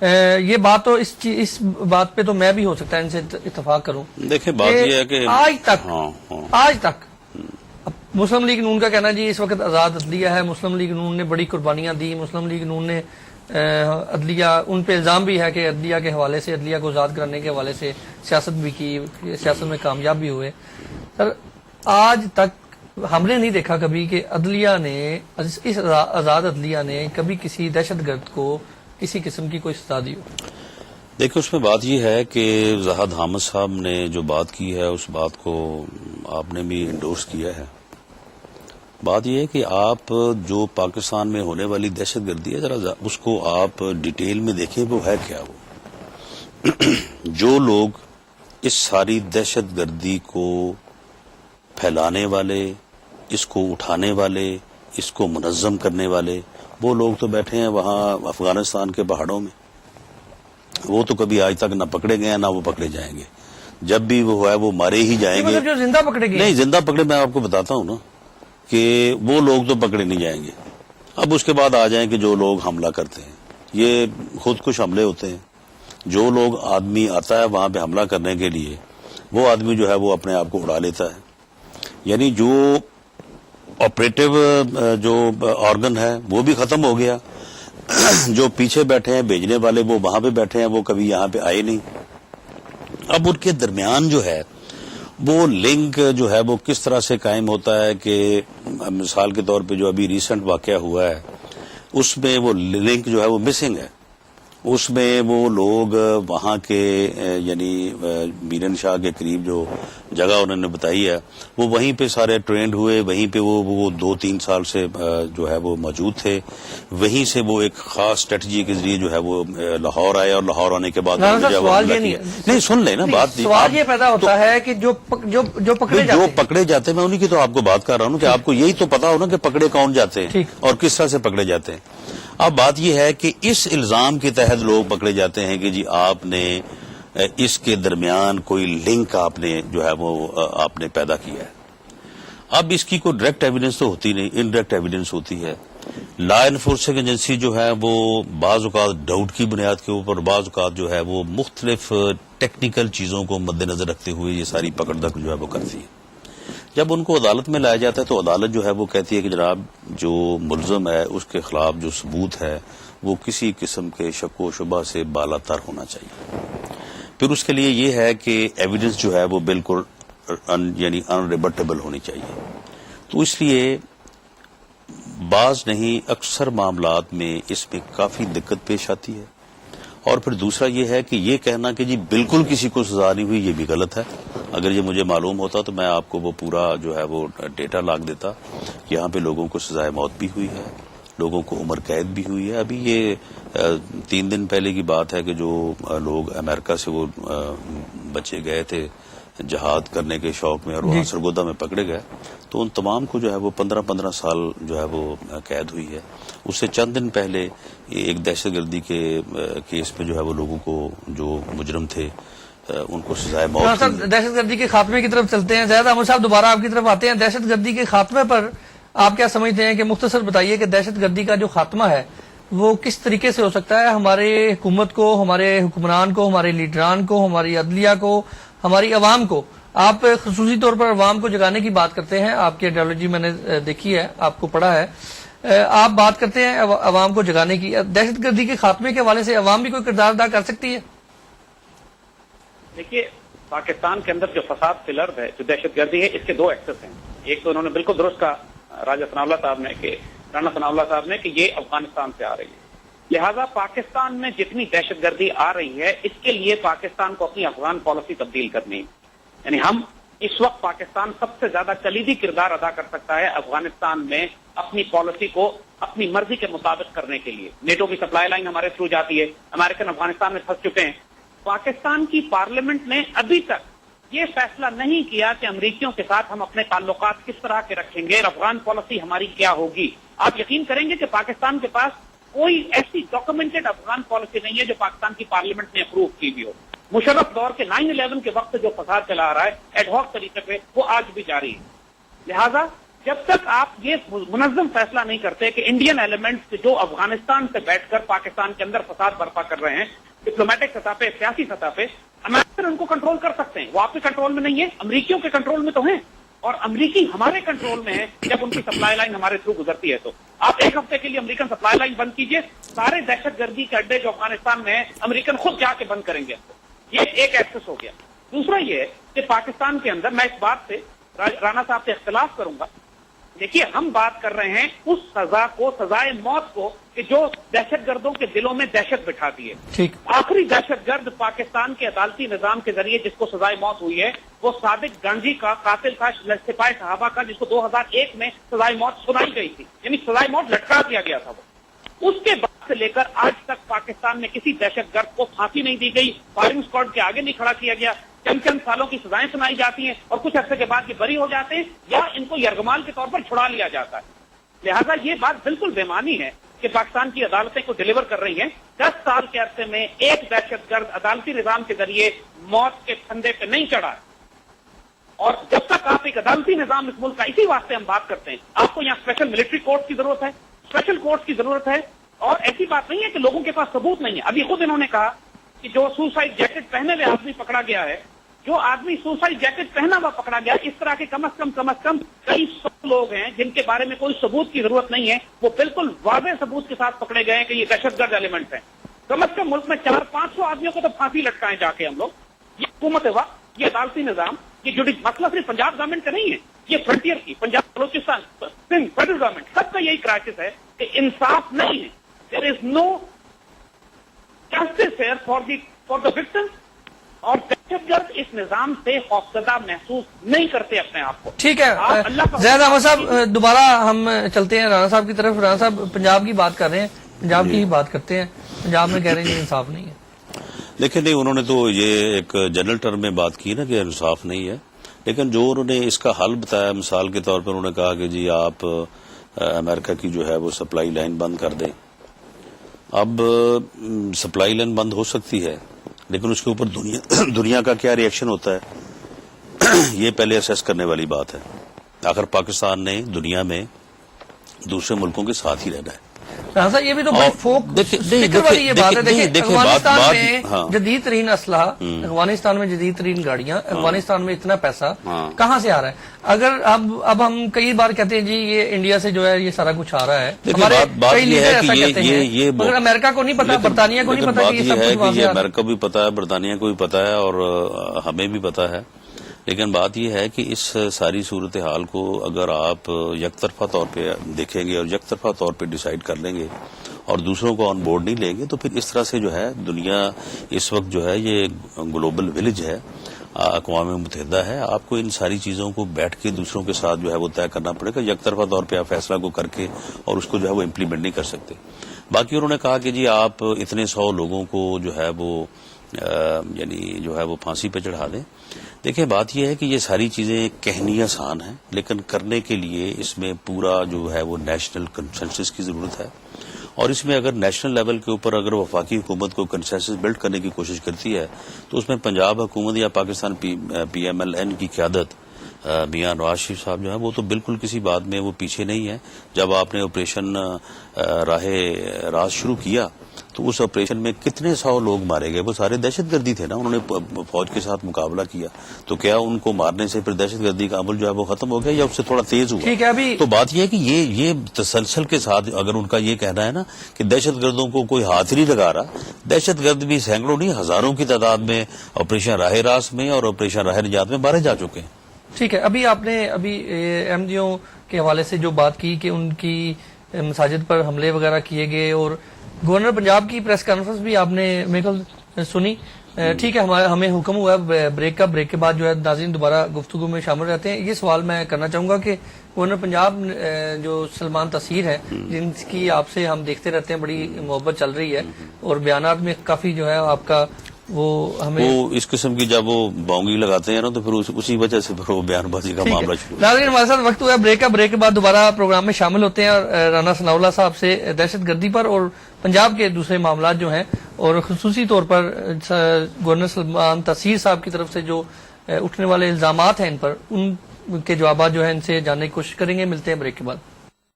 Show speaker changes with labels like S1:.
S1: یہ بات تو اس بات پہ تو میں بھی ہو سکتا ہے ان سے اتفاق کروں.
S2: دیکھیں بات یہ ہے کہ
S1: آج تک مسلم لیگ نون کا کہنا جی اس وقت آزاد عدلیہ ہے، مسلم لیگ نون نے بڑی قربانیاں دی، مسلم لیگ نون نے عدلیہ، ان پہ الزام بھی ہے کہ عدلیہ کے حوالے سے، عدلیہ کو آزاد کرانے کے حوالے سے سیاست بھی کی، سیاست میں کامیاب بھی ہوئے. سر آج تک ہم نے نہیں دیکھا کبھی کہ عدلیہ نے، اس آزاد عدلیہ نے کبھی کسی دہشت گرد کو کسی قسم کی کوئی سزا دی ہو.
S2: دیکھیں اس میں بات یہ ہے کہ زاہد حامد صاحب نے جو بات کی ہے اس بات کو آپ نے بھی انڈورس کیا ہے. بات یہ ہے کہ آپ جو پاکستان میں ہونے والی دہشت گردی ہے ذرا اس کو آپ ڈیٹیل میں دیکھیں وہ ہے کیا. وہ جو لوگ اس ساری دہشت گردی کو پھیلانے والے، اس کو اٹھانے والے، اس کو منظم کرنے والے، وہ لوگ تو بیٹھے ہیں وہاں افغانستان کے پہاڑوں میں. وہ تو کبھی آج تک نہ پکڑے گئے نہ وہ پکڑے جائیں گے. جب بھی وہ ہے وہ مارے ہی جائیں گے.
S1: جو زندہ پکڑے گئے،
S2: نہیں زندہ پکڑے، میں آپ کو بتاتا ہوں نا کہ وہ لوگ تو پکڑے نہیں جائیں گے. اب اس کے بعد آ جائیں کہ جو لوگ حملہ کرتے ہیں، یہ خود کش حملے ہوتے ہیں. جو لوگ آدمی آتا ہے وہاں پہ حملہ کرنے کے لیے، وہ آدمی جو ہے وہ اپنے آپ کو اڑا لیتا ہے. یعنی جو آپریٹو جو آرگن ہے وہ بھی ختم ہو گیا. جو پیچھے بیٹھے ہیں بھیجنے والے وہ وہاں پہ بیٹھے ہیں، وہ کبھی یہاں پہ آئے نہیں. اب ان کے درمیان جو ہے وہ لنک جو ہے وہ کس طرح سے قائم ہوتا ہے کہ مثال کے طور پہ جو ابھی ریسنٹ واقعہ ہوا ہے اس میں وہ لنک جو ہے وہ مسنگ ہے. اس میں وہ لوگ وہاں کے یعنی میرن شاہ کے قریب جو جگہ انہوں نے بتائی ہے وہ وہیں پہ سارے ٹرینڈ ہوئے، وہیں پہ وہ 2-3 سال سے جو ہے وہ موجود تھے. وہیں سے وہ ایک خاص اسٹریٹجی کے ذریعے جو ہے وہ لاہور آئے، اور لاہور آنے کے بعد نہیں سن لیں نا بات.
S1: سوال یہ پیدا ہوتا ہے کہ جو
S2: پکڑے جاتے ہیں، میں انہیں کی تو آپ کو بات کر رہا ہوں کہ آپ کو یہی تو پتا ہو نا کہ پکڑے کون جاتے ہیں اور کس طرح سے پکڑے جاتے ہیں. اب بات یہ ہے کہ اس الزام کے تحت لوگ پکڑے جاتے ہیں کہ جی آپ نے اس کے درمیان کوئی لنک آپ نے جو ہے وہ آپ نے پیدا کیا ہے. اب اس کی کوئی ڈائریکٹ ایویڈنس تو ہوتی نہیں، انڈائریکٹ ایویڈنس ہوتی ہے. لا انفورسنگ ایجنسی جو ہے وہ بعض اوقات ڈاؤٹ کی بنیاد کے اوپر، بعض اوقات جو ہے وہ مختلف ٹیکنیکل چیزوں کو مد نظر رکھتے ہوئے یہ ساری پکڑ دک جو ہے وہ کرتی ہے. جب ان کو عدالت میں لایا جاتا ہے تو عدالت جو ہے وہ کہتی ہے کہ جناب جو ملزم ہے اس کے خلاف جو ثبوت ہے وہ کسی قسم کے شک و شبہ سے بالا تر ہونا چاہیے. پھر اس کے لیے یہ ہے کہ ایویڈنس جو ہے وہ بالکل یعنی انریبٹیبل ہونی چاہیے. تو اس لیے بعض نہیں اکثر معاملات میں اس میں کافی دقت پیش آتی ہے. اور پھر دوسرا یہ ہے کہ یہ کہنا کہ جی بالکل کسی کو سزا نہیں ہوئی، یہ بھی غلط ہے. اگر یہ مجھے معلوم ہوتا تو میں آپ کو وہ پورا جو ہے وہ ڈیٹا لاگ دیتا. یہاں پہ لوگوں کو سزائے موت بھی ہوئی ہے، لوگوں کو عمر قید بھی ہوئی ہے. ابھی یہ 3 دن پہلے کی بات ہے کہ جو لوگ امریکہ سے وہ بچے گئے تھے جہاد کرنے کے شوق میں اور وہاں سرگودا میں پکڑے گئے، تو ان تمام کو جو ہے وہ 15 سال جو ہے وہ قید ہوئی ہے. اس سے چند دن پہلے ایک دہشت گردی کے کیس میں جو ہے وہ لوگوں کو جو مجرم تھے ان کو سزائے موت.
S1: دہشت گردی کے خاتمے کی طرف چلتے ہیں. زاہد احمد صاحب دوبارہ آپ کی طرف آتے ہیں. دہشت گردی کے خاتمے پر آپ کیا سمجھتے ہیں کہ مختصر بتائیے کہ دہشت گردی کا جو خاتمہ ہے وہ کس طریقے سے ہو سکتا ہے؟ ہمارے حکومت کو، ہمارے حکمران کو، ہمارے لیڈران کو، ہماری عدلیہ کو، ہماری عوام کو. آپ خصوصی طور پر عوام کو جگانے کی بات کرتے ہیں. آپ کی آئیڈیالوجی میں نے دیکھی ہے، آپ کو پڑھا ہے. آپ بات کرتے ہیں عوام کو جگانے کی. دہشت گردی کے خاتمے کے حوالے سے عوام بھی کوئی کردار ادا کر سکتی ہے؟
S3: دیکھیے پاکستان کے اندر جو فساد فلرد ہے، جو دہشت گردی ہے، اس کے 2 ایکسس ہیں. ایک تو انہوں نے بالکل درست کہا راجہ ثناء اللہ صاحب نے کہ رانا ثناء اللہ صاحب نے کہ یہ افغانستان سے آ رہی ہے. لہذا پاکستان میں جتنی دہشت گردی آ رہی ہے اس کے لیے پاکستان کو اپنی افغان پالیسی تبدیل کرنی ہے. یعنی ہم اس وقت پاکستان سب سے زیادہ کلیدی کردار ادا کر سکتا ہے افغانستان میں اپنی پالیسی کو اپنی مرضی کے مطابق کرنے کے لیے. نیٹو کی سپلائی لائن ہمارے تھرو جاتی ہے، امریکن افغانستان میں پھنس چکے ہیں. پاکستان کی پارلیمنٹ نے ابھی تک یہ فیصلہ نہیں کیا کہ امریکیوں کے ساتھ ہم اپنے تعلقات کس طرح کے رکھیں گے، افغان پالیسی ہماری کیا ہوگی. آپ یقین کریں گے کہ پاکستان کے پاس کوئی ایسی ڈاکومنٹڈ افغان پالیسی نہیں ہے جو پاکستان کی پارلیمنٹ نے اپروو کی بھی ہو. مشرف دور کے 9/11 کے وقت جو فساد چلا آ رہا ہے ایڈ ہاک طریقے پہ، وہ آج بھی جاری ہے. لہذا جب تک آپ یہ منظم فیصلہ نہیں کرتے کہ انڈین ایلیمنٹس جو افغانستان سے بیٹھ کر پاکستان کے اندر فساد برپا کر رہے ہیں ڈپلومیٹک سطح پہ سیاسی سطح پہ امریکن ان کو کنٹرول کر سکتے ہیں. وہ آپ کے کنٹرول میں نہیں ہے, امریکیوں کے کنٹرول میں تو ہیں, اور امریکی ہمارے کنٹرول میں ہے جب ان کی سپلائی لائن ہمارے تھرو گزرتی ہے. تو آپ ایک ہفتے کے لیے امریکن سپلائی لائن بند کیجئے, سارے دہشت گردی کے اڈے جو افغانستان میں ہیں امریکن خود جا کے بند کریں گے. یہ ایک ایکسس ہو گیا. دوسرا یہ ہے کہ پاکستان کے اندر میں اس بات سے رانا صاحب سے اختلاف کروں گا. دیکھیے ہم بات کر رہے ہیں اس سزا کو, سزائے موت کو, کہ جو دہشت گردوں کے دلوں میں دہشت بٹھا دی ہے. آخری دہشت گرد پاکستان کے عدالتی نظام کے ذریعے جس کو سزائے موت ہوئی ہے وہ صادق گانجی کا قاتل تھا, سپاہی صحابہ کا, جس کو 2001 میں سزائے موت سنائی گئی تھی, یعنی سزائے موت لٹکا دیا گیا تھا. وہ اس کے بعد سے لے کر آج تک پاکستان میں کسی دہشت گرد کو پھانسی نہیں دی گئی, فائرنگ اسکواڈ کے آگے نہیں کھڑا کیا گیا. چند سالوں کی سزائیں سنائی جاتی ہیں اور کچھ عرصے کے بعد یہ بری ہو جاتے ہیں یا ان کو یرغمال کے طور پر چھڑا لیا جاتا ہے. لہذا یہ بات بالکل بےمانی ہے کہ پاکستان کی عدالتیں کو ڈیلیور کر رہی ہیں. 10 سال کے عرصے میں ایک دہشت گرد عدالتی نظام کے ذریعے موت کے پھندے پہ نہیں چڑھا. اور جب تک آپ ایک عدالتی نظام اس ملک کا, اسی واسطے ہم بات کرتے ہیں, آپ کو یہاں اسپیشل ملٹری کورٹ کی ضرورت ہے, اسپیشل کورٹ کی ضرورت ہے. اور ایسی بات نہیں ہے کہ لوگوں کے پاس ثبوت نہیں ہے. ابھی خود انہوں نے کہا کہ جو سوسائڈ جیکٹ پہنے ہوئے آدمی پکڑا گیا ہے, جو آدمی سوسائڈ جیکٹ پہنا ہوا پکڑا گیا, اس طرح کے کم از کم کئی 100 لوگ ہیں جن کے بارے میں کوئی ثبوت کی ضرورت نہیں ہے. وہ بالکل واضح ثبوت کے ساتھ پکڑے گئے ہیں کہ یہ دہشت گرد ایلیمنٹ ہیں. کم از کم ملک میں 400-500 آدمیوں کو تو پھانسی لٹکائیں جا کے ہم لوگ. یہ حکومت وقت, یہ عدالتی نظام, یہ مسئلہ صرف پنجاب گورنمنٹ کا نہیں ہے, یہ فرنٹیئر کی, پنجاب, بلوچستان, سندھ, فیڈرل گورنمنٹ, سب کا یہی کرائسس ہے کہ انصاف نہیں ہے. There is no justice here for the victim. اور دہشت گرد اس نظام سے خوفزدہ محسوس نہیں کرتے اپنے آپ کو.
S1: ٹھیک ہے زید احمد صاحب, دوبارہ ہم چلتے ہیں رانا صاحب کی طرف. رانا صاحب پنجاب کی بات کر رہے ہیں, پنجاب کی ہی بات کرتے ہیں. پنجاب میں کہہ رہے ہیں کہ انصاف نہیں ہے.
S2: لیکن نہیں, انہوں نے تو یہ ایک جنرل ٹرم میں بات کی نا کہ انصاف نہیں ہے, لیکن جو انہوں نے اس کا حل بتایا, مثال کے طور پر انہوں نے کہا کہ جی آپ امریکہ کی جو ہے وہ سپلائی لائن بند کر دیں. اب سپلائی لائن بند ہو سکتی ہے, لیکن اس کے اوپر دنیا کا کیا ری ایکشن ہوتا ہے یہ پہلے اسیس کرنے والی بات ہے. آخر پاکستان نے دنیا میں دوسرے ملکوں کے ساتھ ہی رہنا ہے.
S1: یہ بھی تو فکر والی یہ بات ہے. دیکھیں افغانستان میں جدید ترین اسلحہ, افغانستان میں جدید ترین گاڑیاں, افغانستان میں اتنا پیسہ کہاں سے آ رہا ہے؟ اگر اب ہم کئی بار کہتے ہیں جی یہ انڈیا سے جو ہے یہ سارا کچھ آ رہا ہے, ہمارے کئی لیڈر ایسا کہتے ہیں, مگر امریکہ کو نہیں پتا, برطانیہ کو نہیں پتا کہ یہ سب کچھ وہاں سے آ رہا ہے.
S2: امریکہ بھی پتا ہے, برطانیہ کو بھی پتا ہے, اور ہمیں بھی پتا ہے. لیکن بات یہ ہے کہ اس ساری صورتحال کو اگر آپ یک طرفہ طور پہ دیکھیں گے اور یک طرفہ طور پہ ڈیسائیڈ کر لیں گے اور دوسروں کو آن بورڈ نہیں لیں گے, تو پھر اس طرح سے جو ہے دنیا اس وقت جو ہے یہ گلوبل ولیج ہے, اقوام متحدہ ہے. آپ کو ان ساری چیزوں کو بیٹھ کے دوسروں کے ساتھ جو ہے وہ طے کرنا پڑے گا. یک طرفہ طور پہ آپ فیصلہ کو کر کے اور اس کو جو ہے وہ امپلیمنٹ نہیں کر سکتے. باقی انہوں نے کہا کہ جی آپ اتنے 100 لوگوں کو جو ہے وہ یعنی جو ہے وہ پھانسی پہ چڑھا دیں. دیکھیں بات یہ ہے کہ یہ ساری چیزیں کہنی آسان ہیں, لیکن کرنے کے لیے اس میں پورا جو ہے وہ نیشنل کنسنسس کی ضرورت ہے. اور اس میں اگر نیشنل لیول کے اوپر اگر وفاقی حکومت کو کنسنسس بلڈ کرنے کی کوشش کرتی ہے تو اس میں پنجاب حکومت یا پاکستان PMLN کی قیادت میاں نواز شریف صاحب جو ہے وہ تو بالکل کسی بات میں وہ پیچھے نہیں ہے. جب آپ نے آپریشن راہ راست شروع کیا تو اس آپریشن میں کتنے 100 لوگ مارے گئے, وہ سارے دہشت گردی تھے نا. انہوں نے فوج کے ساتھ مقابلہ کیا, تو کیا ان کو مارنے سے پھر دہشت گردی کا عمل جو ہے وہ ختم ہو گیا یا اس سے تھوڑا تیز ہوا؟ تو بات یہ ہے کہ یہ تسلسل کے ساتھ اگر ان کا یہ کہنا ہے نا کہ دہشت گردوں کو کوئی ہاتھ نہیں لگا رہا, دہشت گرد بھی سینکڑوں نہیں ہزاروں کی تعداد میں آپریشن راہ راست میں اور آپریشن راہ نجات میں مارے جا چکے ہیں.
S1: ٹھیک ہے, ابھی آپ نے احمدیوں کے حوالے سے جو بات کی کہ ان کی مساجد پر حملے وغیرہ کیے گئے, اور گورنر پنجاب کی پریس کانفرنس بھی آپ نے میرے خیال سنی. ٹھیک ہے, ہمیں حکم ہوا ہے بریک کا, بریک کے بعد جو ہے ناظرین دوبارہ گفتگو میں شامل رہتے ہیں. یہ سوال میں کرنا چاہوں گا کہ گورنر پنجاب جو سلمان تاثیر ہے, جن کی آپ سے ہم دیکھتے رہتے ہیں بڑی محبت چل رہی ہے, اور بیانات میں کافی جو ہے آپ کا وہ ہمیں
S2: وہ اس قسم کی جب وہ بونگی لگاتے ہیں نا تو پھر اسی وجہ سے پھر وہ بیان بازی کا معاملہ شروع.
S1: ناظرین ہمارے ساتھ وقت ہوا ہے بریک کا, بریک کے بعد دوبارہ پروگرام میں شامل ہوتے ہیں, اور رانا ثناء اللہ صاحب سے دہشت گردی پر اور پنجاب کے دوسرے معاملات جو ہیں, اور خصوصی طور پر گورنر سلمان تاثیر صاحب کی طرف سے جو اٹھنے والے الزامات ہیں ان پر, ان کے جوابات جو ہیں ان سے جاننے کی کوشش کریں گے. ملتے ہیں بریک کے بعد.